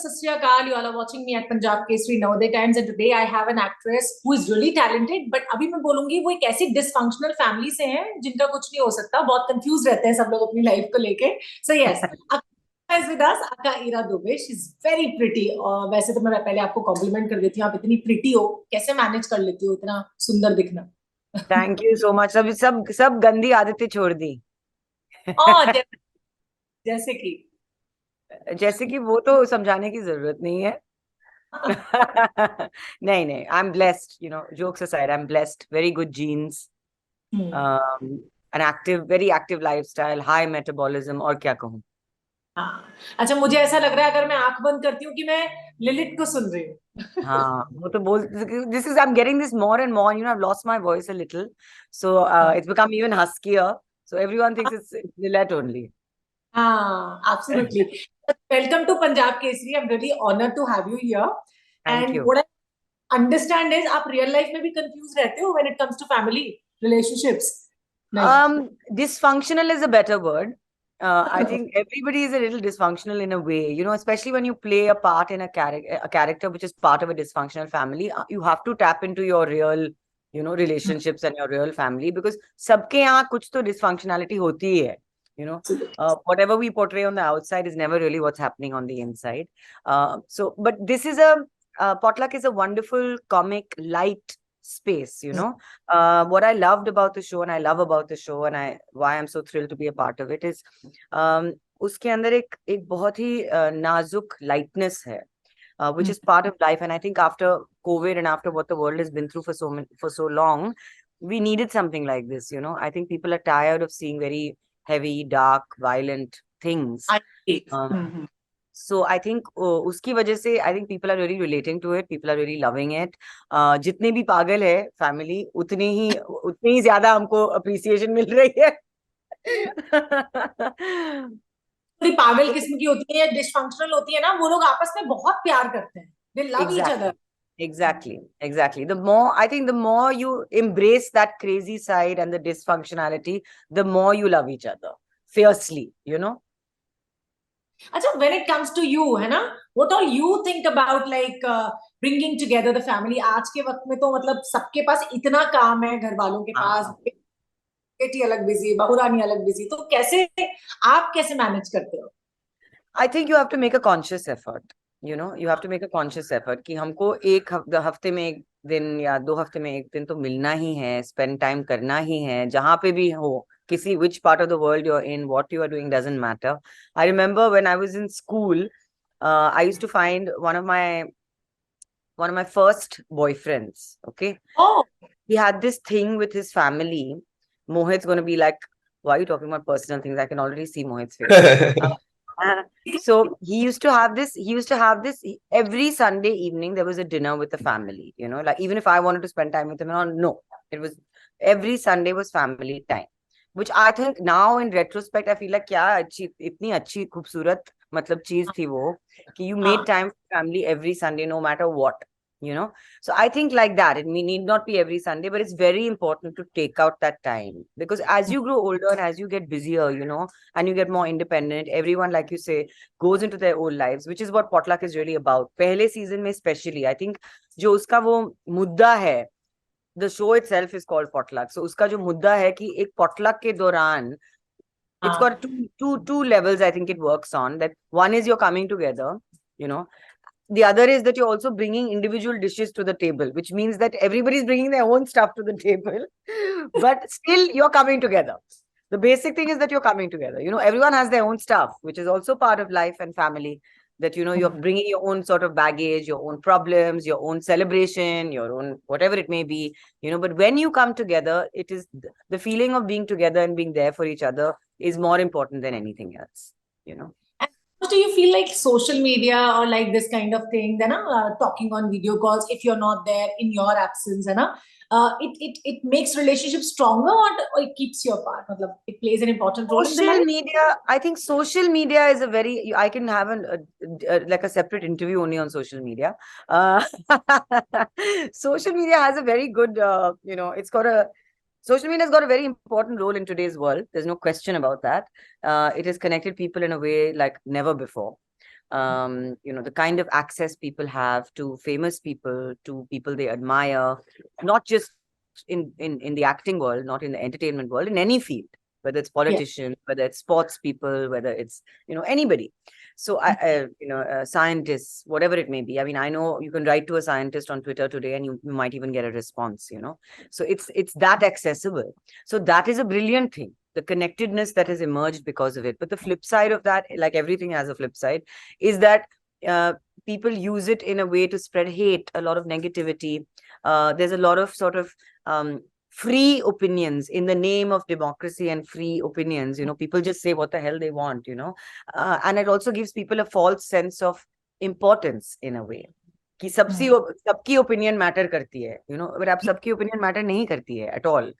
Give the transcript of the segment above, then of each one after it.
Sat Shri Akal. You all are watching me at Punjab Kesari Navodaya Times, and today I have an actress who is really talented. But अभी मैं बोलूंगी वो एक ऐसी dysfunctional family से हैं जिनका कुछ नहीं हो सकता. बहुत confused रहते हैं सब लोग अपनी life को लेके. So yes, Akira is with us. Akira Dubey. She's very pretty. और वैसे तो मैं पहले आपको compliment कर देती हूँ. आप इतनी pretty हो. कैसे manage कर लेती हो इतना सुंदर दिखना? Thank you so much. सब गंदी आदतें छोड़ दी. और जैसे कि वो तो समझाने की जरूरत नहीं है. नहीं नहीं, I am blessed, jokes aside, I am blessed. Very good genes, an active, very active lifestyle, high metabolism, और क्या कहूँ. हाँ. अच्छा, मुझे ऐसा लग रहा है अगर मैं आंख बंद करती हूँ कि मैं लिलिट को सुन रही हूँ. हाँ, वो तो बोल. This is, I am getting this more and more. I have lost my voice a little, so it's become even huskier, so everyone thinks it's little only. Absolutely. Welcome to Punjab Kesari. I'm really honored to have you here. Thank And you. what I understand is आप real life में भी confused रहते हो when it comes to family relationships. नहीं. Dysfunctional is a better word. I think everybody is a little dysfunctional in a way, especially when you play a part in a character which is part of a dysfunctional family. You have to tap into your real, relationships and your real family, because सबके यहाँ कुछ तो dysfunctionality होती ही है. Whatever we portray on the outside is never really what's happening on the inside. But this is Potluck is a wonderful comic light space. What I loved about the show, and I love about the show, and why I'm so thrilled to be a part of it, is उसके अंदर एक बहुत ही नाजुक lightness है, which is part of life. And I think after COVID and after what the world has been through for so long, we needed something like this. I think people are tired of seeing very heavy, dark, violent things. So I think उसकी वजह से I think people are really relating to it. People are really loving it. जितने भी पागल है family, उतनी ही ज्यादा हमको appreciation मिल रही है. थोड़ी पागल किस्म की होती है या डिसफंक्शनल होती है ना, वो लोग आपस में बहुत प्यार करते हैं. They love each other. Exactly. I think the more you embrace that crazy side and the dysfunctionality, the more you love each other fiercely. अच्छा, when it comes to you, है ना, what all you think about like bringing together the family? आज के वक्त में तो मतलब सबके पास इतना काम है, घर वालों के पास बेटी अलग बिजी, बहुरानी अलग बिजी, तो आप कैसे मैनेज करते हो? I think you have to make a conscious effort. You have to make a conscious effort कि हमको एक हफ्ते में एक दिन या 2 हफ्ते में एक दिन तो मिलना ही है, spend time करना ही है, जहाँ पे भी हो. Which part of the world you're in, what you are doing doesn't matter. I remember when I was in school, I used to find one of my first boyfriends. Okay. Oh. He had this thing with his family. Mohit's going to be like, why are you talking about personal things? I can already see Mohit's face. So he used to have this every Sunday evening. There was a dinner with the family, like even if I wanted to spend time with him, no, it was every Sunday was family time, which I think now in retrospect I feel like क्या इतनी अच्छी खूबसूरत मतलब चीज थी वो कि you made time for family every Sunday no matter what. So I think like that, it need not be every Sunday, but it's very important to take out that time, because as you grow older and as you get busier, and you get more independent, everyone, like you say, goes into their own lives, which is what Potluck is really about. पहले season में especially, I think जो उसका वो मुद्दा है, the show itself is called Potluck. So उसका जो मुद्दा है कि एक potluck के दौरान, it's got two levels I think it works on. That one is you're coming together, the other is that you're also bringing individual dishes to the table, which means that everybody's bringing their own stuff to the table, but still you're coming together. The basic thing is that you're coming together. Everyone has their own stuff, which is also part of life and family, that, you're bringing your own sort of baggage, your own problems, your own celebration, your own whatever it may be, but when you come together, it is the feeling of being together and being there for each other is more important than anything else. Do you feel like social media or like this kind of thing, talking on video calls, if you're not there in your absence, it makes relationships stronger, or it keeps you apart? It plays an important role in the life? Social media, I think social media is I can have like a separate interview only on social media. Social media has a very good, social media has got a very important role in today's world. There's no question about that. It has connected people in a way like never before. the kind of access people have to famous people, to people they admire, not just in the acting world, not in the entertainment world, in any field, whether it's Yeah. politicians, whether it's sports people, whether it's, anybody. So scientists, whatever it may be. I mean, I know you can write to a scientist on Twitter today and you might even get a response, So it's that accessible. So that is a brilliant thing, the connectedness that has emerged because of it. But the flip side of that, like everything has a flip side, is that people use it in a way to spread hate, a lot of negativity. There's a lot of sort of free opinions in the name of democracy and free opinions. People just say what the hell they want, and it also gives people a false sense of importance in a way. कि सबकी opinion matter करती है, अगर आप सबकी opinion matter नहीं करती है at all,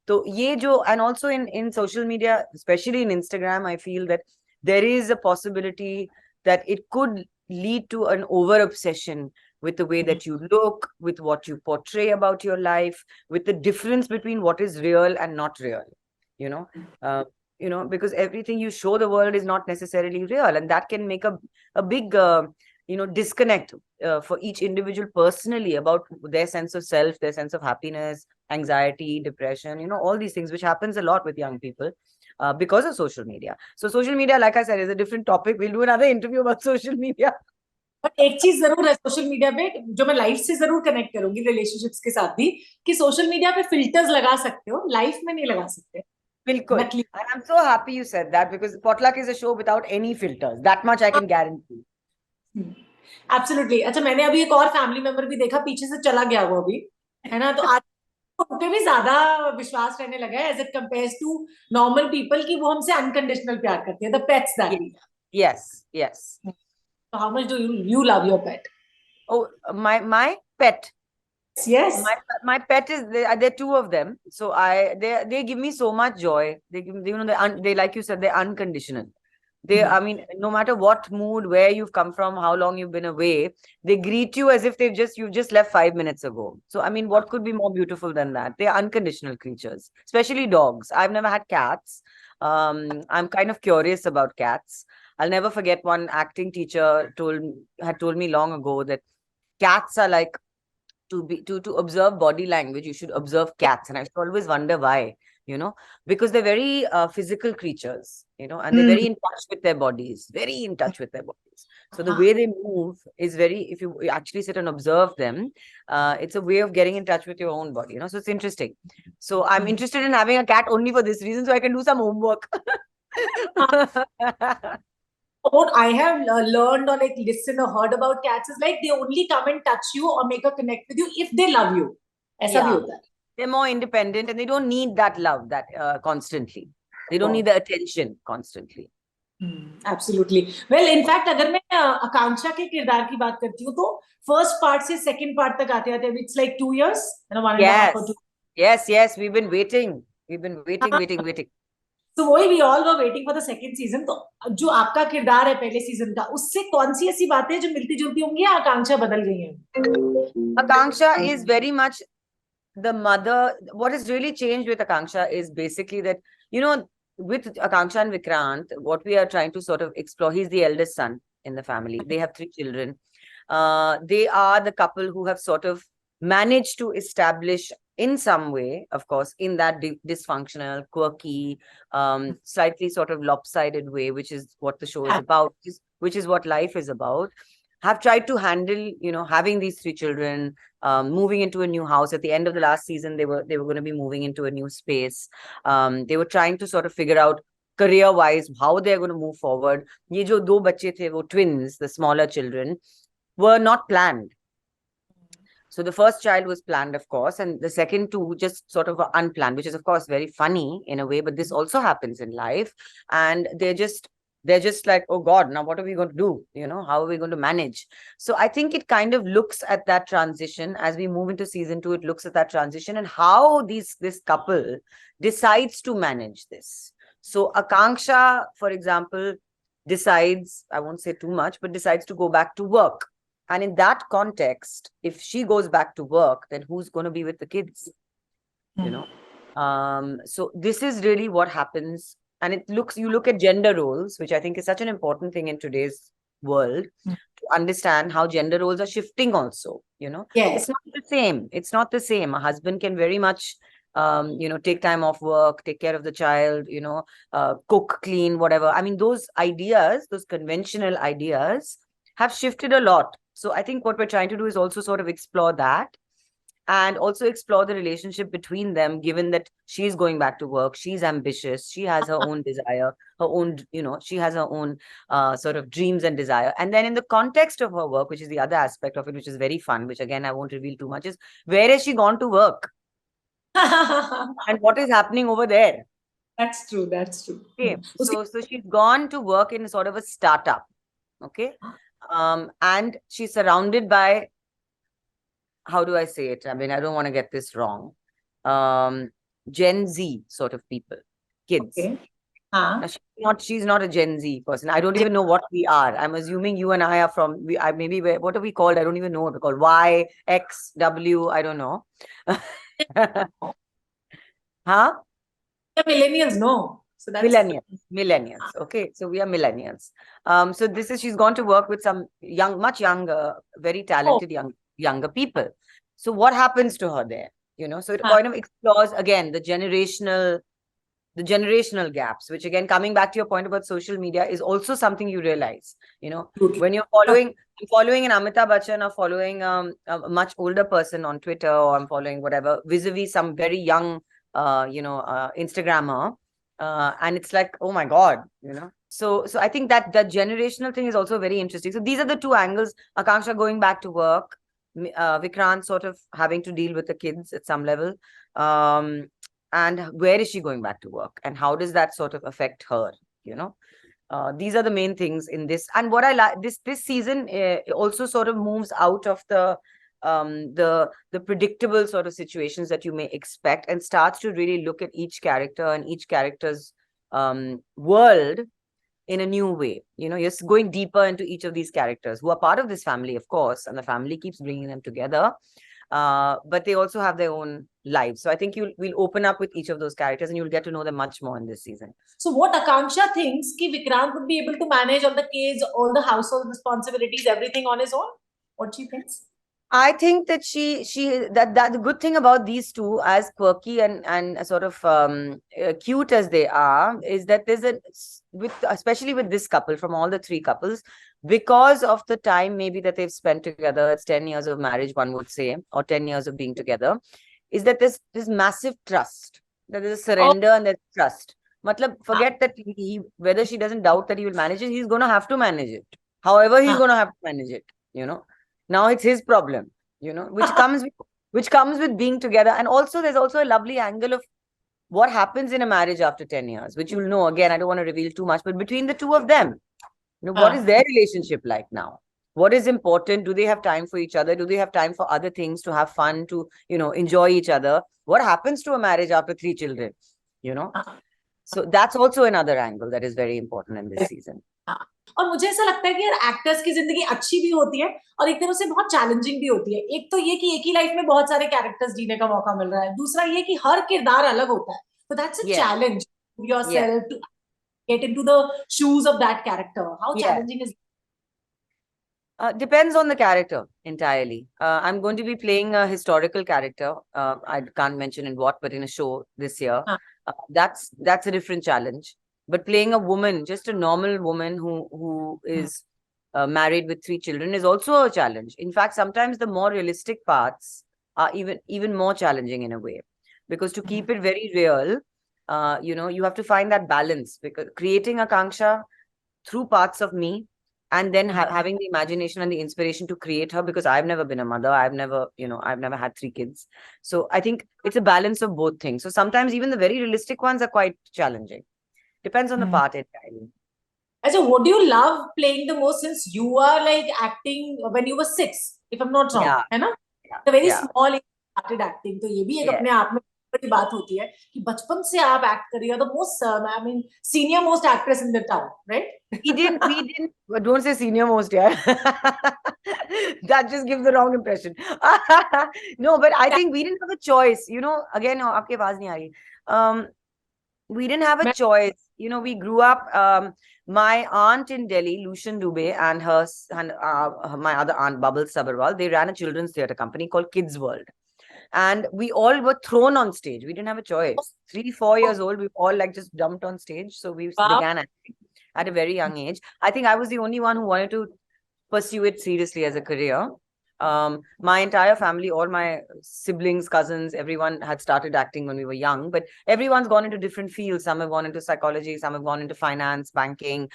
तो ये जो, and also in social media, especially in Instagram, I feel that there is a possibility that it could lead to an over obsession with the way that you look, with what you portray about your life, with the difference between what is real and not real, because everything you show the world is not necessarily real, and that can make a big disconnect for each individual personally about their sense of self, their sense of happiness, anxiety, depression, all these things, which happens a lot with young people because of social media. So social media, like I said, is a different topic. We'll do another interview about social media. But एक चीज जरूर है social media पे, जो मैं life से जरूर connect करूंगी, रिलेशनशिप्स के साथ भी, कि सोशल मीडिया पे फिल्टर्स लगा सकते हो, लाइफ में नहीं लगा सकते. बिल्कुल. And I'm so happy you said that, because Potluck is a show without any filters. That much I can guarantee. Absolutely. अच्छा, मैंने अभी एक और फैमिली मेंबर भी देखा, पीछे से चला गया वो अभी, है ना, तो आज उन पे भी ज्यादा विश्वास रहने लगा है as it compares to normal people, की वो हमसे अनकंडीशनल प्यार करते हैं, the pets that we. Yes. So how much do you love your pet? Oh, my pet. Yes. My pet is, there are two of them. So they give me so much joy. They give, they like you said, they're unconditional. I mean, no matter what mood, where you've come from, how long you've been away, they greet you as if you've just left 5 minutes ago. So, I mean, what could be more beautiful than that? They're unconditional creatures, especially dogs. I've never had cats. I'm kind of curious about cats. I'll never forget, one acting teacher had told me long ago that cats are like, to observe body language, you should observe cats. And I always wonder why, because they're very physical creatures, and they're very in touch with their bodies, So the way they move is if you actually sit and observe them, it's a way of getting in touch with your own body, so it's interesting. So I'm interested in having a cat only for this reason, so I can do some homework. What I have learned or like listened or heard about cats is like they only come and touch you or make a connect with you if they love you. ऐसा भी होता है. They're more independent and they don't need that love that constantly. They don't need the attention constantly. Absolutely. Well, in fact, अगर मैं आकांक्षा के किरदार की बात करती हूँ, तो फर्स्ट पार्ट से सेकंड पार्ट तक आते आते it's like 2 years, 1.5 or 2. Yes. We've been waiting. waiting. So we all were waiting for the second season. तो जो आपका किरदार है पहले सीजन का, उससे कौन सी ऐसी बातें जो मिलती जुलती होंगी या आकांक्षा बदल गई हैं? Akanksha is very much the mother. What has really changed with Akanksha is basically that, with Akanksha and Vikrant, what we are trying to sort of explore, he's the eldest son in the family. They have 3 children. They are the couple who have sort of managed to establish in some way, of course, in that dysfunctional, quirky, slightly sort of lopsided way, which is what the show is about, which is what life is about, have tried to handle, having these 3 children, moving into a new house. At the end of the last season, they were going to be moving into a new space. They were trying to sort of figure out career-wise how they're going to move forward. Ye jo 2 bacche the, wo twins, the smaller children, were not planned. So the first child was planned, of course, and the second 2 just sort of unplanned, which is, of course, very funny in a way, but this also happens in life. And they're just like, oh God, now what are we going to do? How are we going to manage? So I think it kind of looks at that transition as we move into season 2. It looks at that transition and how this couple decides to manage this. So Akanksha, for example, decides, I won't say too much, but decides to go back to work. And in that context, if she goes back to work, then who's going to be with the kids? So this is really what happens. And you look at gender roles, which I think is such an important thing in today's world to understand how gender roles are shifting also, Yes. it's not the same. It's not the same. A husband can very much take time off work, take care of the child, cook, clean, whatever. I mean, those ideas, those conventional ideas have shifted a lot. So I think what we're trying to do is also sort of explore that, and also explore the relationship between them, given that she's going back to work, she's ambitious, she has her own desire, her own, she has her own sort of dreams and desire. And then in the context of her work, which is the other aspect of it, which is very fun, which again I won't reveal too much, is where has she gone to work and what is happening over there. That's true. That's true. Okay, so she's gone to work in sort of a startup. Okay, and she's surrounded by, how do I say it? I mean, I don't want to get this wrong. Gen Z sort of people, kids. Okay. Now, she's not a Gen Z person. I don't even know what we are. I'm assuming you and I are from, maybe, what are we called? I don't even know what we're called. Y, X, W, I don't know. Huh? The millennials, no. So that's Millennials. Okay, so we are millennials. So she's gone to work with some much younger, very talented younger people. So what happens to her there? So it kind of explores again the generational gaps, which again, coming back to your point about social media, is also something you realize, when you're following an Amitabh Bachchan, or following a much older person on Twitter, or I'm following whatever, vis-a-vis some very young Instagrammer, and it's like, oh my God, so I think that generational thing is also very interesting. So these are the two angles: Akanksha going back to work, Vikrant sort of having to deal with the kids at some level, and where is she going back to work, and how does that sort of affect her? These are the main things in this. And what I like, this season also sort of moves out of the predictable sort of situations that you may expect, and starts to really look at each character and each character's world in a new way. You're going deeper into each of these characters, who are part of this family, of course, and the family keeps bringing them together, but they also have their own lives. So I think we'll open up with each of those characters, and you'll get to know them much more in this season. So what Akanksha thinks, ki Vikrant would be able to manage all the kids, all the household responsibilities, everything on his own? What she thinks? I think that that the good thing about these two, as quirky and sort of cute as they are, is that there's especially with this couple, from all the three couples, because of the time maybe that they've spent together, it's 10 years of marriage, one would say, or 10 years of being together, is that there's massive trust, that there's a surrender and there's trust. Matlab, forget that whether she doesn't doubt that he will manage it, he's going to have to manage it. However, he's going to have to manage it, Now it's his problem, which comes with being together. And also, there's also a lovely angle of what happens in a marriage after 10 years, which you'll know. Again, I don't want to reveal too much, but between the two of them, what is their relationship like now? What is important? Do they have time for each other? Do they have time for other things, to have fun, to, enjoy each other? What happens to a marriage after 3 children, So that's also another angle that is very important in this season. और मुझे ऐसा लगता है कि यार actors की जिंदगी अच्छी भी होती है और एक तरह से बहुत चैलेंजिंग भी होती है. एक तो ये कि एक ही लाइफ में बहुत सारे कैरेक्टर्स जीने का मौका मिल रहा है. दूसरा ये कि हर किरदार अलग होता है. So that's a challenge yourself to get into the shoes of that character. How challenging is it? Depends on the character entirely. I'm going to be playing a historical character. I can't mention in what, but in a show this year. That's a different challenge. But playing a woman, just a normal woman who is married with 3 children, is also a challenge. In fact, sometimes the more realistic parts are even more challenging in a way, because to keep it very real, you have to find that balance, because creating Akanksha through parts of me, and then having the imagination and the inspiration to create her, because I've never been a mother. I've never had 3 kids. So I think it's a balance of both things. So sometimes even the very realistic ones are quite challenging. Depends on the part entirely. So what do you love playing the most, since you are like acting when you were 6, if I'm not wrong, है ना? The very small age started acting. तो ये भी एक अपने आप में बड़ी बात होती है कि बचपन से आप act कर रही हो. The most, I mean, senior most actress in the town, right? We didn't. Don't say senior most, yeah. That just gives the wrong impression. No, but I think we didn't have a choice. Again, आपके पास नहीं आ रही. We didn't have a choice. we grew up. My aunt in Delhi, Lushan Dubey, and my other aunt, Bubble Sabharwal, they ran a children's theatre company called Kids World. And we all were thrown on stage. We didn't have a choice. 3-4 years old, we all like just jumped on stage. So we Wow. began acting at a very young age. I think I was the only one who wanted to pursue it seriously as a career. My entire family, all my siblings, cousins, everyone had started acting when we were young, but everyone's gone into different fields. Some have gone into psychology, some have gone into finance, banking,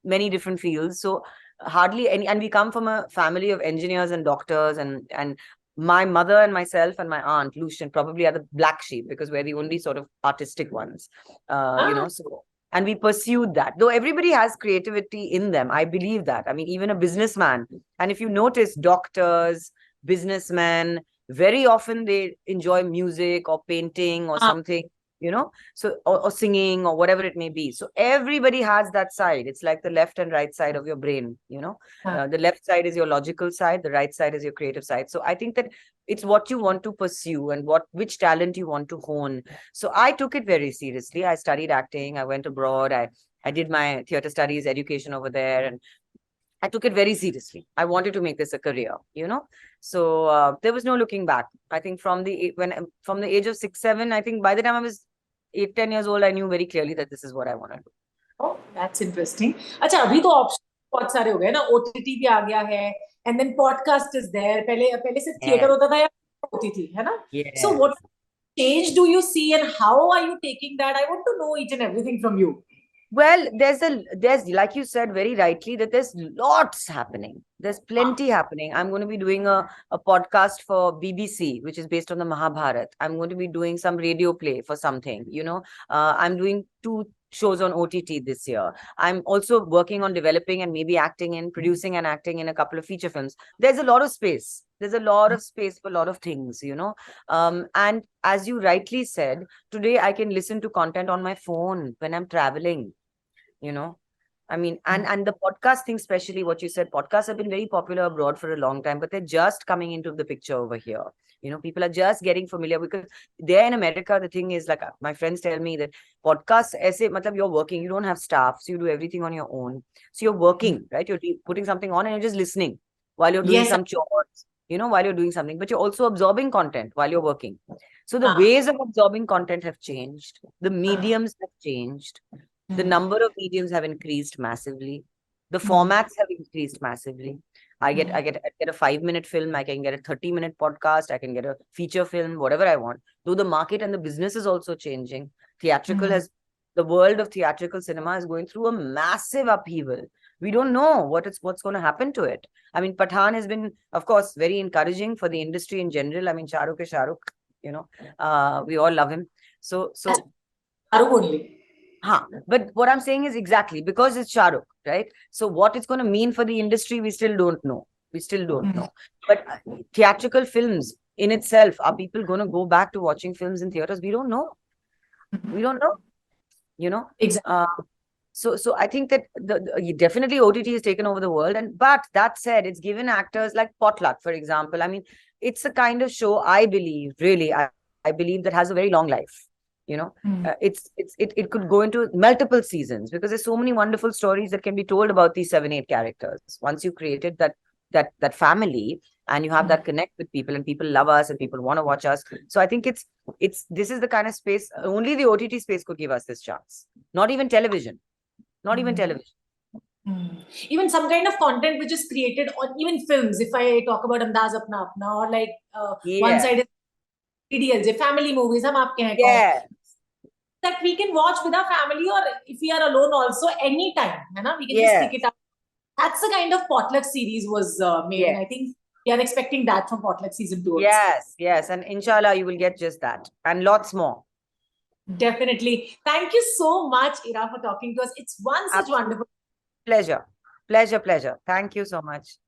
many different fields. So hardly any, and we come from a family of engineers and doctors, and my mother and myself and my aunt Lucian probably are the black sheep because we're the only sort of artistic ones, so. And we pursued that, though everybody has creativity in them. I believe that. I mean, even a businessman, and if you notice, doctors, businessmen, very often they enjoy music or painting or something, so or singing or whatever it may be. So everybody has that side. It's like the left and right side of your brain. The left side is your logical side, the right side is your creative side. So I think that it's what you want to pursue and which talent you want to hone. So I took it very seriously. I studied acting. I went abroad. I did my theater studies education over there, and I took it very seriously. I wanted to make this a career, So there was no looking back. I think from the age of 6, 7, I think by the time I was 8, 10 years old, I knew very clearly that this is what I want to do. Oh, that's interesting. अच्छा, अभी तो option बहुत सारे हो गए ना, OTT भी आ गया है, and then podcast is there. पहले सिर्फ थिएटर होता था या होती थी, है ना? So what change do you see and how are you taking that? I want to know each and everything from you. Well, there's like you said very rightly, that there's lots happening. There's plenty happening. I'm going to be doing a podcast for BBC, which is based on the Mahabharata. I'm going to be doing some radio play for something, I'm doing 2 shows on OTT this year. I'm also working on developing and maybe producing and acting in a couple of feature films. There's a lot of space. There's a lot of space for a lot of things, and as you rightly said, today I can listen to content on my phone when I'm traveling. I mean, and the podcast thing, especially what you said, podcasts have been very popular abroad for a long time, but they're just coming into the picture over here. People are just getting familiar, because there in America, the thing is, like, my friends tell me that podcasts, you're working, you don't have staff, so you do everything on your own. So you're working, right? You're putting something on and you're just listening while you're doing some chores, while you're doing something, but you're also absorbing content while you're working. So the ways of absorbing content have changed. The mediums have changed. The number of mediums have increased massively. The formats have increased massively. I get a 5-minute film. I can get a 30-minute podcast. I can get a feature film, whatever I want. Though the market and the business is also changing. The world of theatrical cinema is going through a massive upheaval. We don't know what's going to happen to it. I mean, Pathan has been, of course, very encouraging for the industry in general. I mean, Shah Rukh is Shah Rukh, we all love him. So Shah Rukh only. But what I'm saying is exactly because it's Shah Rukh, right? So what it's going to mean for the industry, we still don't know. But theatrical films in itself, are people going to go back to watching films in theaters? We don't know. Exactly. So I think that definitely OTT has taken over the world, but that said, it's given actors like Potluck, for example. I mean, it's a kind of show, I believe, really, I believe, that has a very long life. It could go into multiple seasons, because there's so many wonderful stories that can be told about these 7, 8 characters. Once you created that family and you have that connect with people, and people love us and people want to watch us. So I think this is the kind of space only the OTT space could give us this chance. Not even television. Even some kind of content which is created, or even films. If I talk about Andaz Apna Apna, or like one side is DDLJ, family movies, that we can watch with our family, or if we are alone also, anytime, we can just pick it up. That's the kind of Potluck series was made, and I think we are expecting that from Potluck season 2. Yes, and inshallah you will get just that and lots more. Definitely. Thank you so much, Ira, for talking to us. It's such wonderful. Pleasure. Thank you so much.